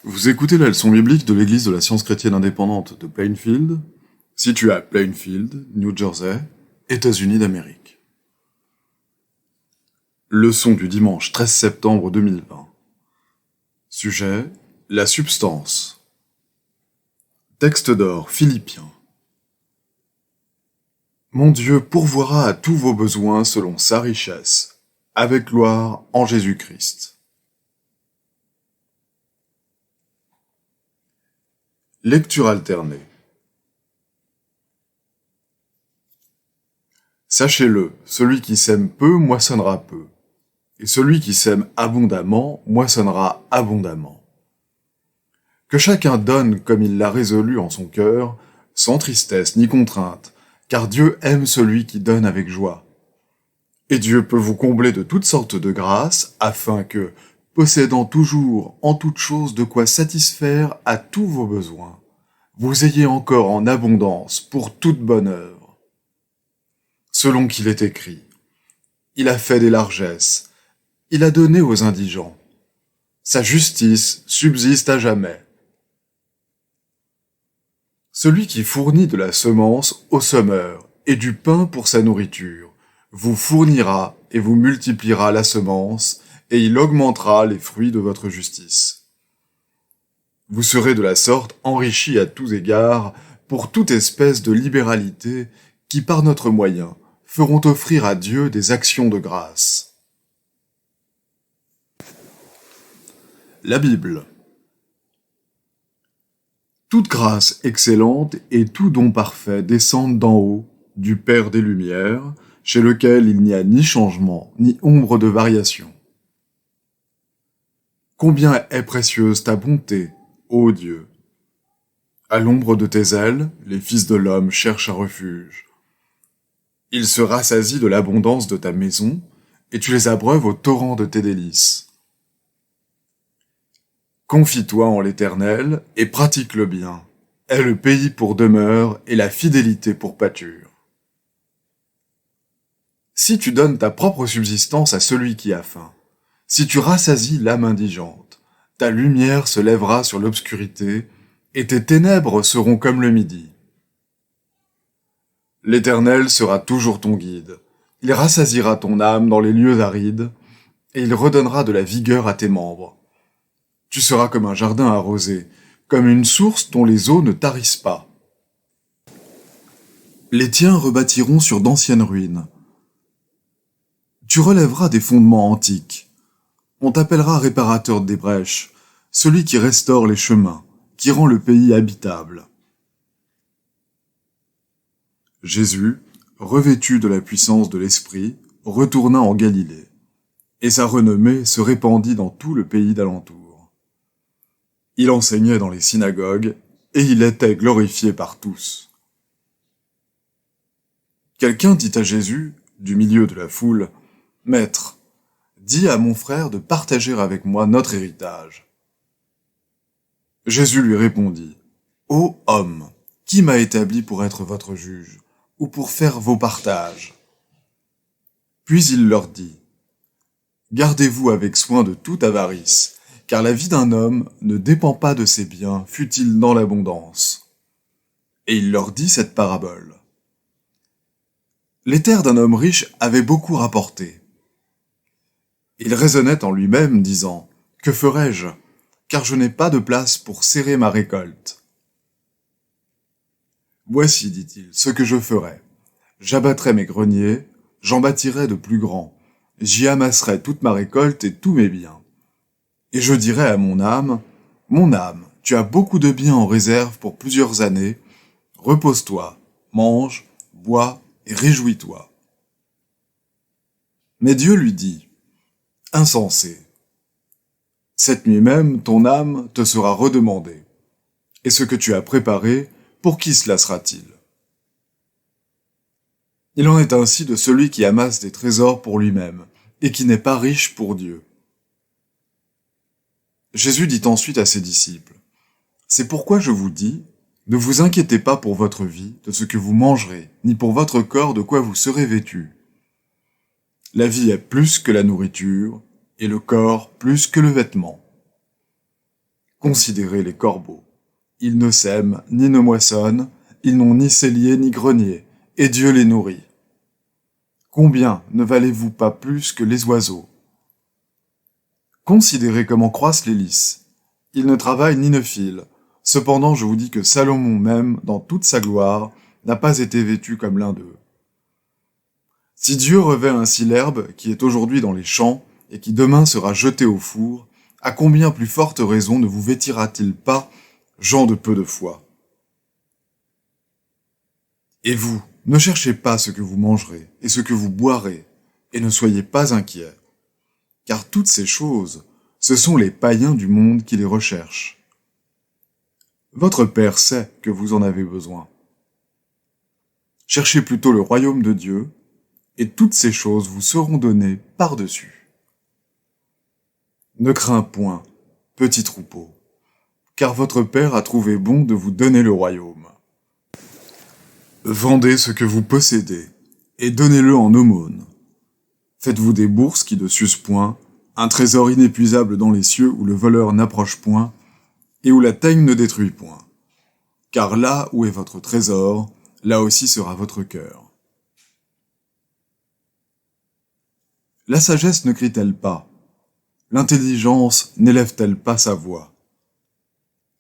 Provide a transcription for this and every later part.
Vous écoutez la leçon biblique de l'Église de la Science chrétienne indépendante de Plainfield, située à Plainfield, New Jersey, États-Unis d'Amérique. Leçon du dimanche 13 septembre 2020. Sujet : la substance. Texte d'or, Philippiens. Mon Dieu pourvoira à tous vos besoins selon sa richesse, avec gloire en Jésus-Christ. Lecture alternée. Sachez-le, celui qui sème peu moissonnera peu, et celui qui sème abondamment moissonnera abondamment. Que chacun donne comme il l'a résolu en son cœur, sans tristesse ni contrainte, car Dieu aime celui qui donne avec joie. Et Dieu peut vous combler de toutes sortes de grâces, afin que, possédant toujours en toutes choses de quoi satisfaire à tous vos besoins, vous ayez encore en abondance pour toute bonne œuvre. Selon qu'il est écrit, il a fait des largesses, il a donné aux indigents. Sa justice subsiste à jamais. Celui qui fournit de la semence au semeur et du pain pour sa nourriture, vous fournira et vous multipliera la semence, et il augmentera les fruits de votre justice. Vous serez de la sorte enrichis à tous égards pour toute espèce de libéralité qui, par notre moyen, feront offrir à Dieu des actions de grâce. La Bible. Toute grâce excellente et tout don parfait descendent d'en haut, du Père des Lumières, chez lequel il n'y a ni changement, ni ombre de variation. Combien est précieuse ta bonté, ô Dieu! À l'ombre de tes ailes, les fils de l'homme cherchent un refuge. Ils se rassasient de l'abondance de ta maison, et tu les abreuves au torrent de tes délices. Confie-toi en l'Éternel, et pratique le bien. Aie le pays pour demeure, et la fidélité pour pâture. Si tu donnes ta propre subsistance à celui qui a faim, si tu rassasies l'âme indigente, ta lumière se lèvera sur l'obscurité, et tes ténèbres seront comme le midi. L'Éternel sera toujours ton guide. Il rassasiera ton âme dans les lieux arides, et il redonnera de la vigueur à tes membres. Tu seras comme un jardin arrosé, comme une source dont les eaux ne tarissent pas. Les tiens rebâtiront sur d'anciennes ruines. Tu relèveras des fondements antiques. On t'appellera réparateur des brèches, celui qui restaure les chemins, qui rend le pays habitable. Jésus, revêtu de la puissance de l'Esprit, retourna en Galilée, et sa renommée se répandit dans tout le pays d'alentour. Il enseignait dans les synagogues, et il était glorifié par tous. Quelqu'un dit à Jésus, du milieu de la foule, « Maître, dis à mon frère de partager avec moi notre héritage. » Jésus lui répondit, « Ô homme, qui m'a établi pour être votre juge, ou pour faire vos partages ?» Puis il leur dit, « Gardez-vous avec soin de toute avarice, car la vie d'un homme ne dépend pas de ses biens, fût-il dans l'abondance. » Et il leur dit cette parabole. Les terres d'un homme riche avaient beaucoup rapporté. Il raisonnait en lui-même, disant, « Que ferai-je, car je n'ai pas de place pour serrer ma récolte. » Voici, dit-il, ce que je ferai. J'abattrai mes greniers, j'en bâtirai de plus grands, j'y amasserai toute ma récolte et tous mes biens. Et je dirai à mon âme, tu as beaucoup de biens en réserve pour plusieurs années, repose-toi, mange, bois et réjouis-toi. Mais Dieu lui dit, insensé, cette nuit même ton âme te sera redemandée, et ce que tu as préparé, pour qui cela sera-t-il? Il en est ainsi de celui qui amasse des trésors pour lui-même, et qui n'est pas riche pour Dieu. Jésus dit ensuite à ses disciples, « C'est pourquoi je vous dis, ne vous inquiétez pas pour votre vie, de ce que vous mangerez, ni pour votre corps de quoi vous serez vêtus. La vie est plus que la nourriture, et le corps plus que le vêtement. Considérez les corbeaux. Ils ne sèment ni ne moissonnent, ils n'ont ni cellier ni grenier, et Dieu les nourrit. Combien ne valez-vous pas plus que les oiseaux? Considérez comment croissent les lys. Ils ne travaillent ni ne filent. Cependant, je vous dis que Salomon même, dans toute sa gloire, n'a pas été vêtu comme l'un d'eux. Si Dieu revêt ainsi l'herbe qui est aujourd'hui dans les champs et qui demain sera jetée au four, à combien plus forte raison ne vous vêtira-t-il pas, gens de peu de foi? Et vous, ne cherchez pas ce que vous mangerez et ce que vous boirez, et ne soyez pas inquiets, car toutes ces choses, ce sont les païens du monde qui les recherchent. Votre Père sait que vous en avez besoin. Cherchez plutôt le royaume de Dieu, et toutes ces choses vous seront données par-dessus. Ne crains point, petit troupeau, car votre Père a trouvé bon de vous donner le royaume. Vendez ce que vous possédez, et donnez-le en aumône. Faites-vous des bourses qui ne s'usent point, un trésor inépuisable dans les cieux où le voleur n'approche point, et où la teigne ne détruit point. Car là où est votre trésor, là aussi sera votre cœur. La sagesse ne crie-t-elle pas? L'intelligence n'élève-t-elle pas sa voix?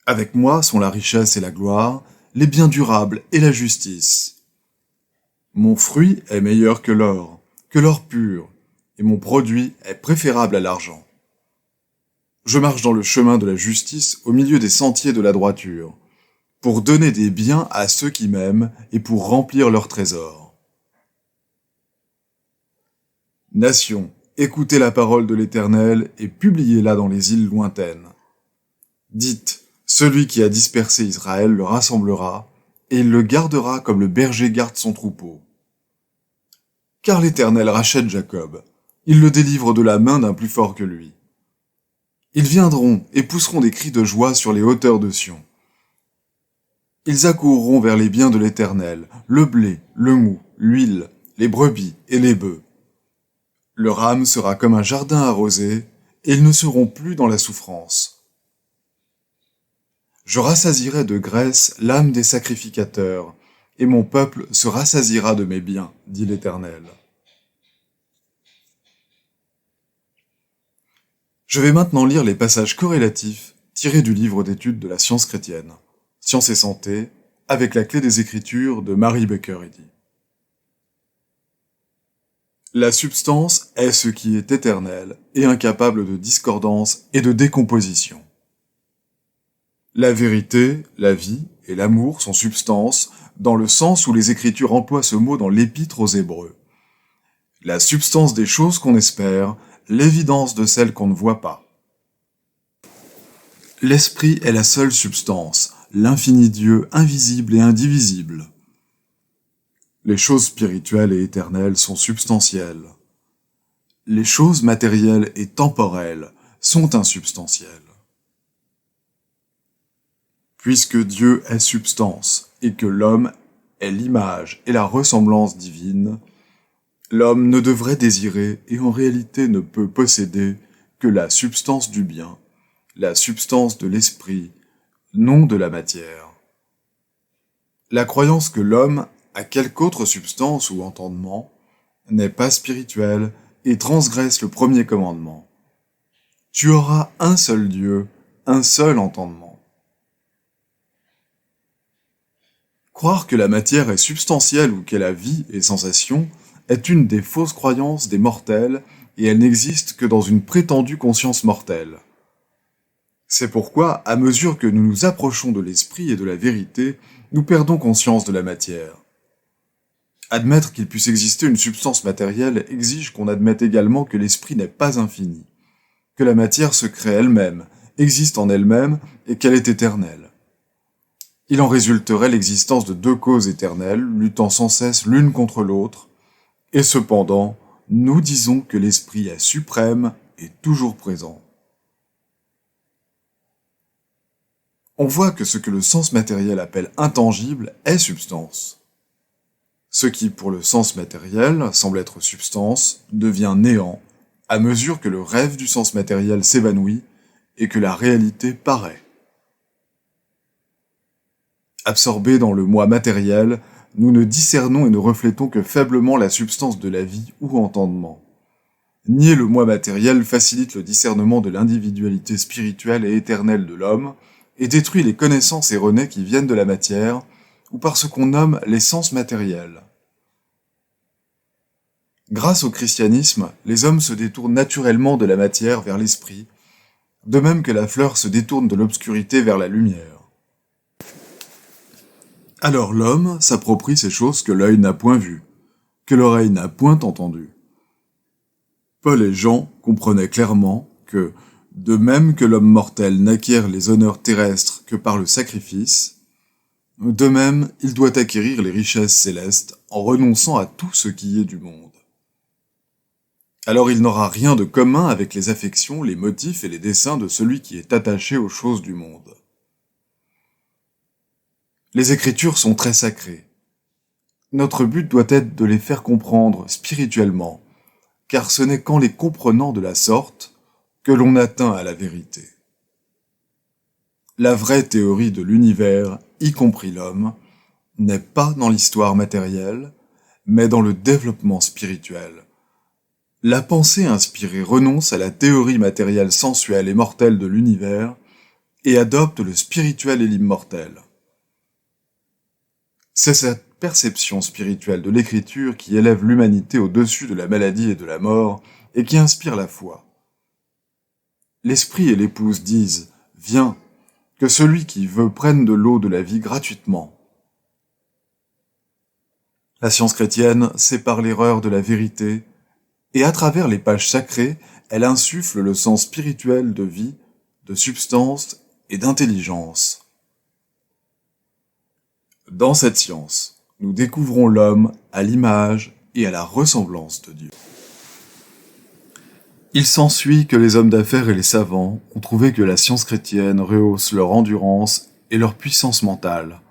Avec moi sont la richesse et la gloire, les biens durables et la justice. Mon fruit est meilleur que l'or pur, et mon produit est préférable à l'argent. Je marche dans le chemin de la justice au milieu des sentiers de la droiture, pour donner des biens à ceux qui m'aiment et pour remplir leurs trésors. Nations, écoutez la parole de l'Éternel et publiez-la dans les îles lointaines. Dites, celui qui a dispersé Israël le rassemblera, et il le gardera comme le berger garde son troupeau. Car l'Éternel rachète Jacob, il le délivre de la main d'un plus fort que lui. Ils viendront et pousseront des cris de joie sur les hauteurs de Sion. Ils accourront vers les biens de l'Éternel, le blé, le mou, l'huile, les brebis et les bœufs. Leur âme sera comme un jardin arrosé, et ils ne seront plus dans la souffrance. Je rassasierai de graisse l'âme des sacrificateurs, et mon peuple se rassasiera de mes biens, dit l'Éternel. Je vais maintenant lire les passages corrélatifs tirés du livre d'études de la science chrétienne, Science et santé, avec la clé des Écritures de Mary Baker Eddy. La substance est ce qui est éternel et incapable de discordance et de décomposition. La vérité, la vie et l'amour sont substance dans le sens où les Écritures emploient ce mot dans l'Épître aux Hébreux. La substance des choses qu'on espère, l'évidence de celles qu'on ne voit pas. L'esprit est la seule substance, l'infini Dieu invisible et indivisible. Les choses spirituelles et éternelles sont substantielles. Les choses matérielles et temporelles sont insubstantielles. Puisque Dieu est substance et que l'homme est l'image et la ressemblance divine, l'homme ne devrait désirer et en réalité ne peut posséder que la substance du bien, la substance de l'esprit, non de la matière. La croyance que l'homme a quelque autre substance ou entendement n'est pas spirituelle et transgresse le premier commandement. Tu auras un seul Dieu, un seul entendement. Croire que la matière est substantielle ou qu'elle a vie et sensation est une des fausses croyances des mortels et elle n'existe que dans une prétendue conscience mortelle. C'est pourquoi, à mesure que nous nous approchons de l'esprit et de la vérité, nous perdons conscience de la matière. Admettre qu'il puisse exister une substance matérielle exige qu'on admette également que l'esprit n'est pas infini, que la matière se crée elle-même, existe en elle-même et qu'elle est éternelle. Il en résulterait l'existence de deux causes éternelles, luttant sans cesse l'une contre l'autre, et cependant, nous disons que l'esprit est suprême et toujours présent. On voit que ce que le sens matériel appelle intangible est substance. Ce qui, pour le sens matériel, semble être substance, devient néant, à mesure que le rêve du sens matériel s'évanouit et que la réalité paraît. Absorbés dans le moi matériel, nous ne discernons et ne reflétons que faiblement la substance de la vie ou entendement. Nier le moi matériel facilite le discernement de l'individualité spirituelle et éternelle de l'homme et détruit les connaissances erronées qui viennent de la matière ou par ce qu'on nomme les sens matériels. Grâce au christianisme, les hommes se détournent naturellement de la matière vers l'esprit, de même que la fleur se détourne de l'obscurité vers la lumière. Alors l'homme s'approprie ces choses que l'œil n'a point vues, que l'oreille n'a point entendues. Paul et Jean comprenaient clairement que, de même que l'homme mortel n'acquiert les honneurs terrestres que par le sacrifice, de même il doit acquérir les richesses célestes en renonçant à tout ce qui est du monde. Alors il n'aura rien de commun avec les affections, les motifs et les desseins de celui qui est attaché aux choses du monde. Les Écritures sont très sacrées. Notre but doit être de les faire comprendre spirituellement, car ce n'est qu'en les comprenant de la sorte que l'on atteint à la vérité. La vraie théorie de l'univers, y compris l'homme, n'est pas dans l'histoire matérielle, mais dans le développement spirituel. La pensée inspirée renonce à la théorie matérielle sensuelle et mortelle de l'univers et adopte le spirituel et l'immortel. C'est cette perception spirituelle de l'écriture qui élève l'humanité au-dessus de la maladie et de la mort et qui inspire la foi. L'esprit et l'épouse disent « Viens », que celui qui veut prenne de l'eau de la vie gratuitement. La science chrétienne sépare l'erreur de la vérité et à travers les pages sacrées, elle insuffle le sens spirituel de vie, de substance et d'intelligence. Dans cette science, nous découvrons l'homme à l'image et à la ressemblance de Dieu. Il s'ensuit que les hommes d'affaires et les savants ont trouvé que la science chrétienne rehausse leur endurance et leur puissance mentale,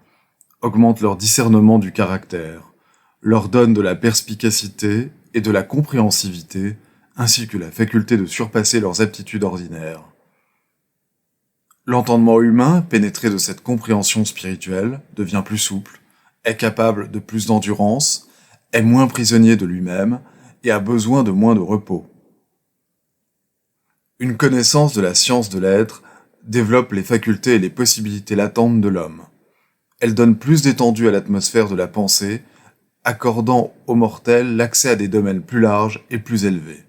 augmente leur discernement du caractère, leur donne de la perspicacité et de la compréhensivité, ainsi que la faculté de surpasser leurs aptitudes ordinaires. L'entendement humain, pénétré de cette compréhension spirituelle, devient plus souple, est capable de plus d'endurance, est moins prisonnier de lui-même et a besoin de moins de repos. Une connaissance de la science de l'être développe les facultés et les possibilités latentes de l'homme. Elle donne plus d'étendue à l'atmosphère de la pensée, accordant aux mortels l'accès à des domaines plus larges et plus élevés.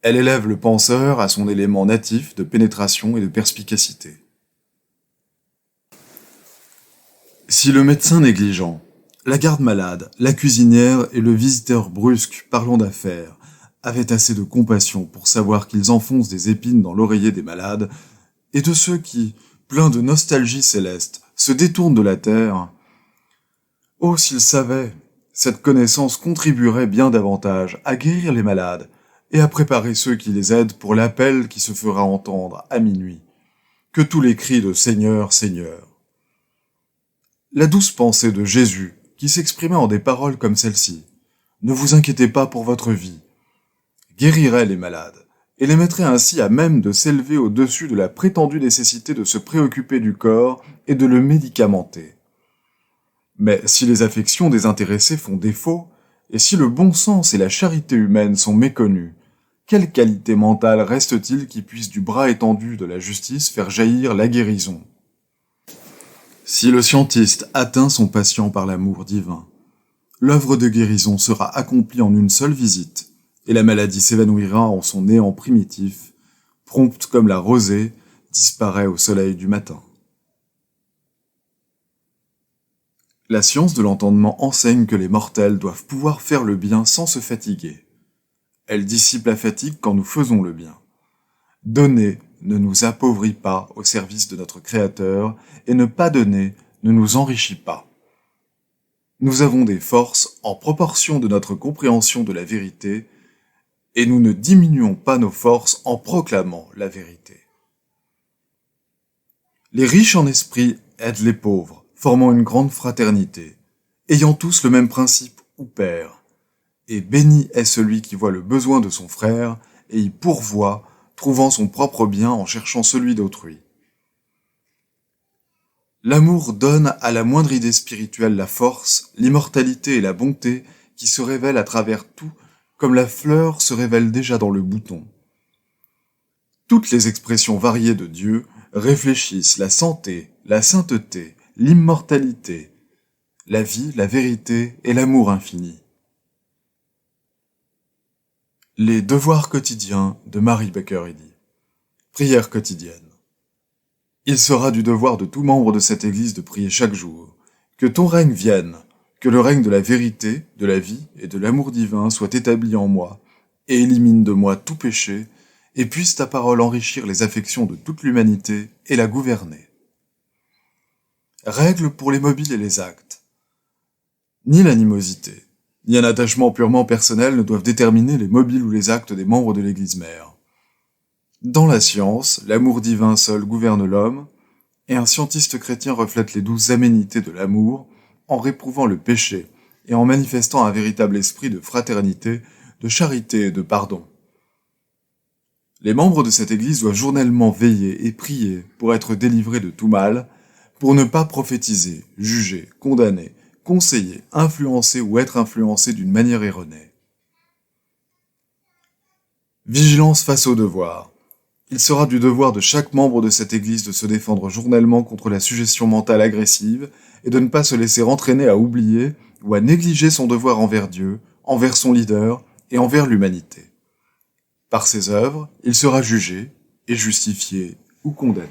Elle élève le penseur à son élément natif de pénétration et de perspicacité. Si le médecin négligent, la garde malade, la cuisinière et le visiteur brusque parlant d'affaires avaient assez de compassion pour savoir qu'ils enfoncent des épines dans l'oreiller des malades, et de ceux qui, pleins de nostalgie céleste, se détournent de la terre, oh, s'ils savaient, cette connaissance contribuerait bien davantage à guérir les malades et à préparer ceux qui les aident pour l'appel qui se fera entendre à minuit, que tous les cris de « Seigneur, Seigneur ». La douce pensée de Jésus, qui s'exprimait en des paroles comme celle-ci, « Ne vous inquiétez pas pour votre vie », guérirait les malades et les mettrait ainsi à même de s'élever au-dessus de la prétendue nécessité de se préoccuper du corps et de le médicamenter. Mais si les affections désintéressées font défaut, et si le bon sens et la charité humaine sont méconnus, quelle qualité mentale reste-t-il qui puisse du bras étendu de la justice faire jaillir la guérison ? Si le scientiste atteint son patient par l'amour divin, l'œuvre de guérison sera accomplie en une seule visite, et la maladie s'évanouira en son néant primitif, prompte comme la rosée disparaît au soleil du matin. La science de l'entendement enseigne que les mortels doivent pouvoir faire le bien sans se fatiguer. Elle dissipe la fatigue quand nous faisons le bien. Donner ne nous appauvrit pas au service de notre Créateur, et ne pas donner ne nous enrichit pas. Nous avons des forces en proportion de notre compréhension de la vérité, et nous ne diminuons pas nos forces en proclamant la vérité. Les riches en esprit aident les pauvres, formant une grande fraternité, ayant tous le même principe ou père. Et béni est celui qui voit le besoin de son frère et y pourvoit, trouvant son propre bien en cherchant celui d'autrui. L'amour donne à la moindre idée spirituelle la force, l'immortalité et la bonté qui se révèlent à travers tout, comme la fleur se révèle déjà dans le bouton. Toutes les expressions variées de Dieu réfléchissent la santé, la sainteté, l'immortalité, la vie, la vérité et l'amour infini. Les devoirs quotidiens de Mary Baker Eddy. Prière quotidienne. Il sera du devoir de tout membre de cette Église de prier chaque jour. Que ton règne vienne, que le règne de la vérité, de la vie et de l'amour divin soit établi en moi, et élimine de moi tout péché, et puisse ta parole enrichir les affections de toute l'humanité et la gouverner. Règle pour les mobiles et les actes. Ni l'animosité, ni un attachement purement personnel ne doivent déterminer les mobiles ou les actes des membres de l'Église mère. Dans la science, l'amour divin seul gouverne l'homme, et un scientiste chrétien reflète les douces aménités de l'amour en réprouvant le péché et en manifestant un véritable esprit de fraternité, de charité et de pardon. Les membres de cette Église doivent journellement veiller et prier pour être délivrés de tout mal, pour ne pas prophétiser, juger, condamner, conseiller, influencer ou être influencés d'une manière erronée. Vigilance face au devoir. Il sera du devoir de chaque membre de cette Église de se défendre journellement contre la suggestion mentale agressive et de ne pas se laisser entraîner à oublier ou à négliger son devoir envers Dieu, envers son leader et envers l'humanité. Par ses œuvres, il sera jugé et justifié ou condamné.